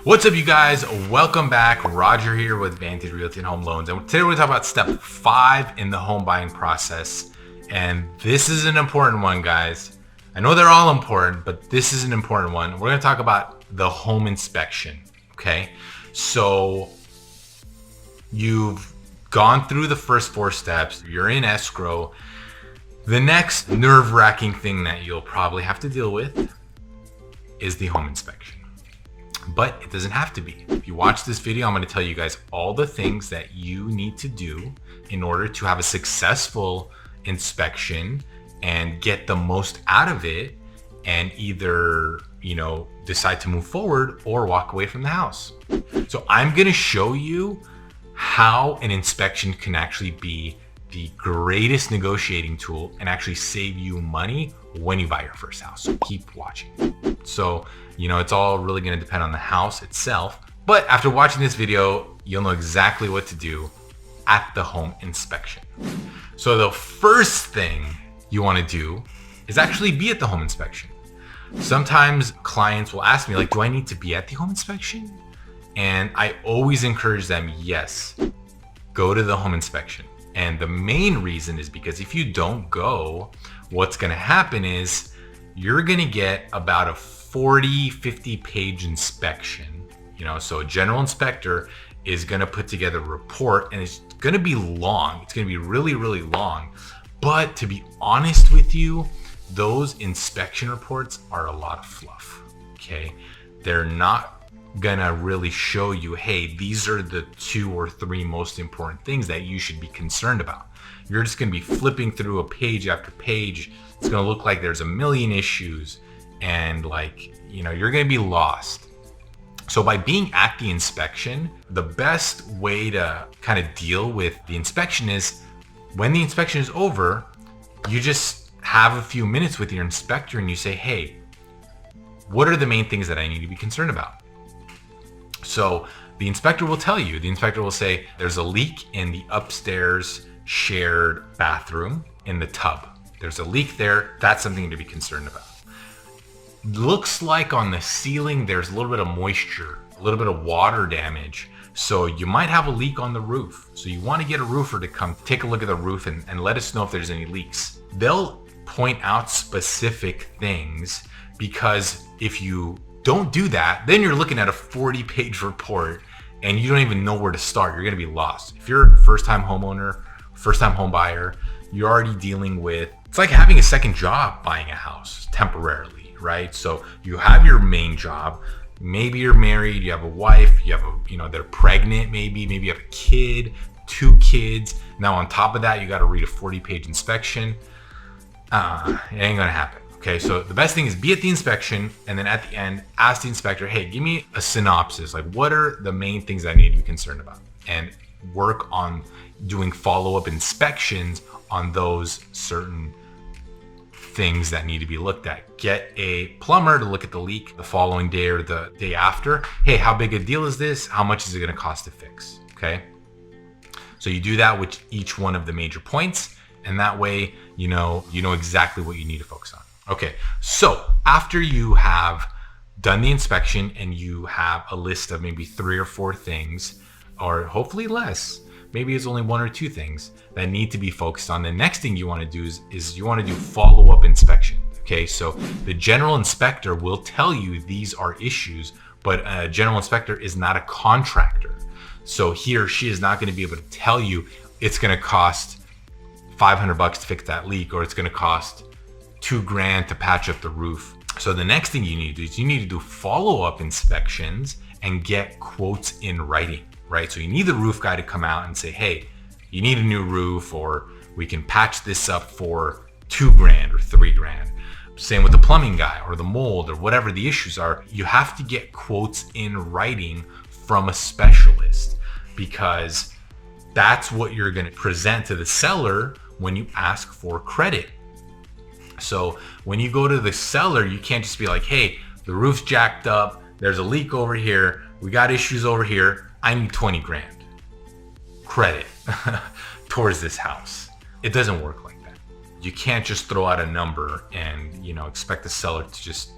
What's up, you guys? Welcome back. Roger here with Vantage Realty and Home Loans. And today we're going to talk about step 5 in the home buying process. And this is an important one, guys. I know they're all important, but this is an important one. We're going to talk about the home inspection. Okay. So you've gone through the first 4 steps. You're in escrow. The next nerve-wracking thing that you'll probably have to deal with is the home inspection. But it doesn't have to be. If you watch this video, I'm going to tell you guys all the things that you need to do in order to have a successful inspection and get the most out of it and either, decide to move forward or walk away from the house. So I'm going to show you how an inspection can actually be the greatest negotiating tool and actually save you money when you buy your first house. So keep watching. So, it's all really going to depend on the house itself. But after watching this video, you'll know exactly what to do at the home inspection. So the first thing you want to do is actually be at the home inspection. Sometimes clients will ask me, do I need to be at the home inspection? And I always encourage them, yes, go to the home inspection. And the main reason is because if you don't go, what's going to happen is you're going to get about a 50 page inspection. So a general inspector is going to put together a report, and it's going to be long. It's going to be really, really long. But to be honest with you, those inspection reports are a lot of fluff. Okay. They're not going to really show you, hey, these are the 2 or 3 most important things that you should be concerned about. You're just going to be flipping through a page after page. It's going to look like there's a million issues, and you're going to be lost. So by being at the inspection, the best way to kind of deal with the inspection is when the inspection is over, you just have a few minutes with your inspector and you say, hey, what are the main things that I need to be concerned about? So the inspector will tell you. The inspector will say, there's a leak in the upstairs shared bathroom in the tub. There's a leak there. That's something to be concerned about. Looks like on the ceiling there's a little bit of moisture, a little bit of water damage. So you might have a leak on the roof. So you want to get a roofer to come take a look at the roof and let us know if there's any leaks. They'll point out specific things, because if you don't do that, then you're looking at a 40-page report and you don't even know where to start. You're going to be lost. If you're a first-time homeowner, first-time home buyer, you're already dealing with, it's like having a second job buying a house temporarily, right? So you have your main job. Maybe you're married, you have a wife, you have they're pregnant, maybe you have a kid, 2 kids. Now on top of that, you got to read a 40-page inspection. It ain't going to happen. Okay, so the best thing is be at the inspection, and then at the end, ask the inspector, hey, give me a synopsis. What are the main things I need to be concerned about? And work on doing follow-up inspections on those certain things that need to be looked at. Get a plumber to look at the leak the following day or the day after. Hey, how big a deal is this? How much is it going to cost to fix? Okay, so you do that with each one of the major points, and that way you know exactly what you need to focus on. Okay, so after you have done the inspection and you have a list of maybe 3 or 4 things, or hopefully less, maybe it's only 1 or 2 things that need to be focused on, the next thing you want to do is you want to do follow-up inspection. Okay, so the general inspector will tell you these are issues, but a general inspector is not a contractor. So he or she is not going to be able to tell you it's going to cost $500 to fix that leak, or it's going to cost $2,000 to patch up the roof. So the next thing you need to do is you need to do follow-up inspections and get quotes in writing, right? So you need the roof guy to come out and say, hey, you need a new roof, or we can patch this up for $2,000 or $3,000. Same with the plumbing guy or the mold or whatever the issues are. You have to get quotes in writing from a specialist, because that's what you're going to present to the seller when you ask for credit. So when you go to the seller, you can't just be like, hey, the roof's jacked up, there's a leak over here, we got issues over here, I need $20,000 credit towards this house. It doesn't work like that. You can't just throw out a number and expect the seller to just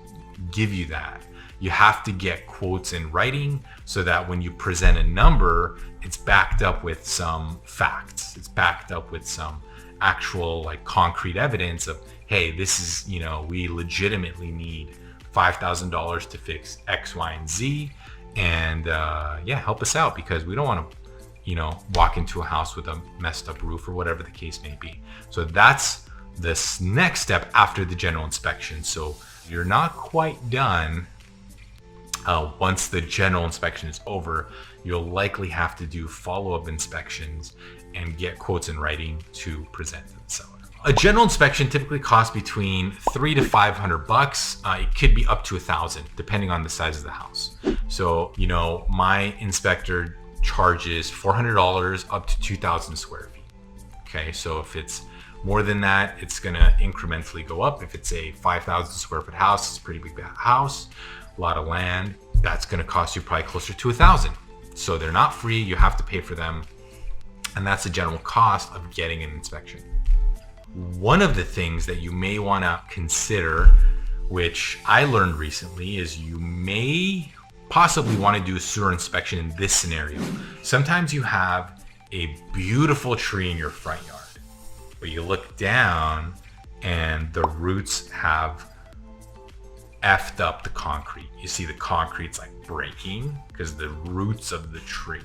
give you that. you have to get quotes in writing so that when you present a number, it's backed up with some facts. It's backed up with some actual like concrete evidence of, hey, this is, you know, we legitimately need $5,000 to fix X, Y, and Z. And yeah, help us out, because we don't want to, you know, walk into a house with a messed up roof or whatever the case may be. So that's this next step after the general inspection. So you're not quite done. Once the general inspection is over, you'll likely have to do follow-up inspections and get quotes in writing to present to the seller. A general inspection typically costs between $300 to $500. It could be up to $1,000 depending on the size of the house. So, you know, my inspector charges $400 up to 2,000 square feet. Okay, so if it's more than that, it's gonna incrementally go up. If it's a 5,000 square foot house, it's a pretty big house, a lot of land, that's gonna cost you probably closer to $1,000. So they're not free, you have to pay for them. And that's the general cost of getting an inspection. One of the things that you may wanna consider, which I learned recently, is you may possibly want to do a sewer inspection in this scenario. Sometimes you have a beautiful tree in your front yard, but you look down and the roots have effed up the concrete. You see the concrete's like breaking because the roots of the tree.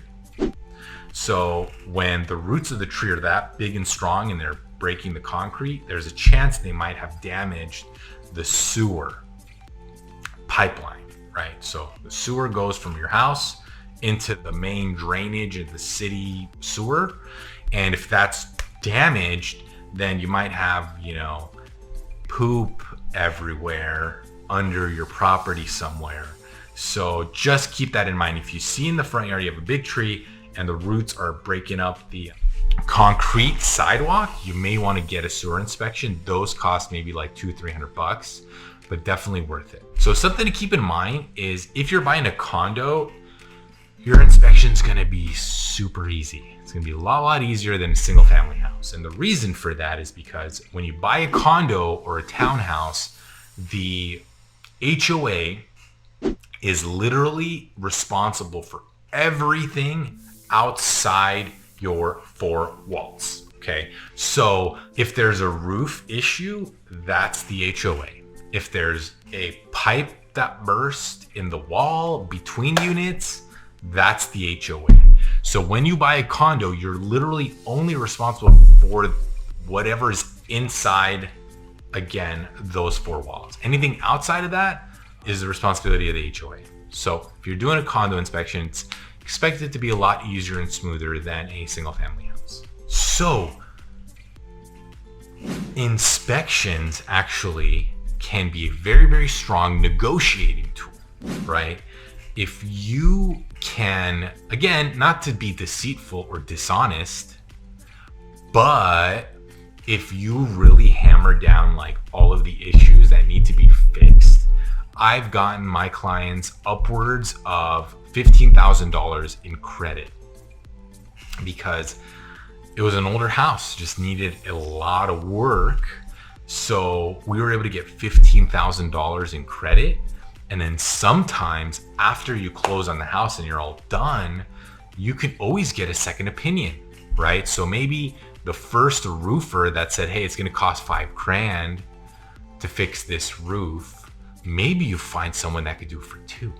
So when the roots of the tree are that big and strong and they're breaking the concrete, there's a chance they might have damaged the sewer pipeline. Right, so the sewer goes from your house into the main drainage of the city sewer, and if that's damaged, then you might have, you know, poop everywhere under your property somewhere. So just keep that in mind. If you see in the front yard you have a big tree and the roots are breaking up the concrete sidewalk, you may want to get a sewer inspection. Those cost maybe like $200-300, but definitely worth it. So something to keep in mind is if you're buying a condo, your inspection's gonna be super easy. It's gonna be a lot easier than a single family house. And the reason for that is because when you buy a condo or a townhouse, the HOA is literally responsible for everything outside your four walls, okay? So if there's a roof issue, that's the HOA. If there's a pipe that burst in the wall between units, that's the HOA. So when you buy a condo, you're literally only responsible for whatever is inside, again, those four walls. Anything outside of that is the responsibility of the HOA. So if you're doing a condo inspection, it's expected to be a lot easier and smoother than a single family house. So inspections actually can be a very strong negotiating tool, right? If you can, again, not to be deceitful or dishonest, but if you really hammer down like all of the issues that need to be fixed, I've gotten my clients upwards of $15,000 in credit because it was an older house, just needed a lot of work. So we were able to get $15,000 in credit. And then sometimes after you close on the house and you're all done, you can always get a second opinion, right? So maybe the first roofer that said, hey, it's gonna cost $5,000 to fix this roof, maybe you find someone that could do it for $2,000.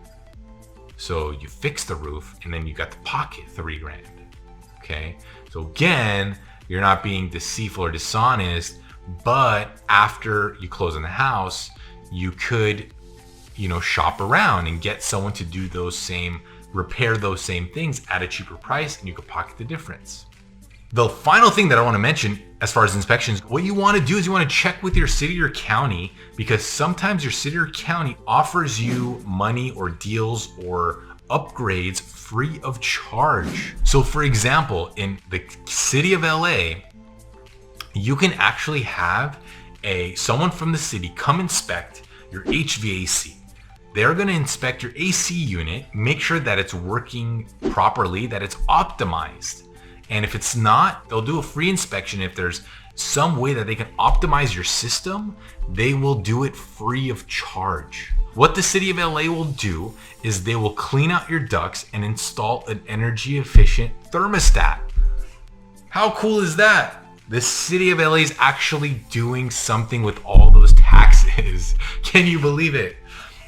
So you fix the roof and then you got to pocket $3,000, okay? So again, you're not being deceitful or dishonest, but after you close on the house, you could, you know, shop around and get someone to do repair those same things at a cheaper price, and you could pocket the difference. The final thing that I want to mention as far as inspections, what you want to do is you want to check with your city or county, because sometimes your city or county offers you money or deals or upgrades free of charge. So for example, in the city of LA, you can actually have someone from the city come inspect your HVAC. They're going to inspect your AC unit, make sure that it's working properly, that it's optimized. And if it's not, they'll do a free inspection if there's some way that they can optimize your system, they will do it free of charge. What the city of LA will do is they will clean out your ducts and install an energy efficient thermostat. How cool is that? The city of LA is actually doing something with all those taxes. Can you believe it?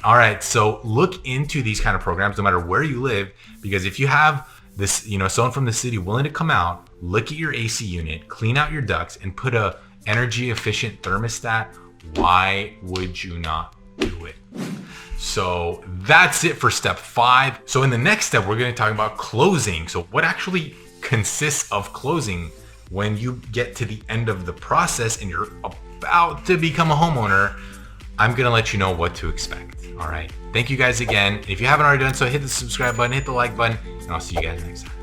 All right, so look into these kind of programs no matter where you live, because if you have this, someone from the city willing to come out, look at your AC unit, clean out your ducts, and put a energy efficient thermostat, why would you not do it? So that's it for step 5. So in the next step, we're going to talk about closing. So what actually consists of closing when you get to the end of the process and you're about to become a homeowner. I'm going to let you know what to expect. All right. Thank you guys again. If you haven't already done so, hit the subscribe button, hit the like button, and I'll see you guys next time.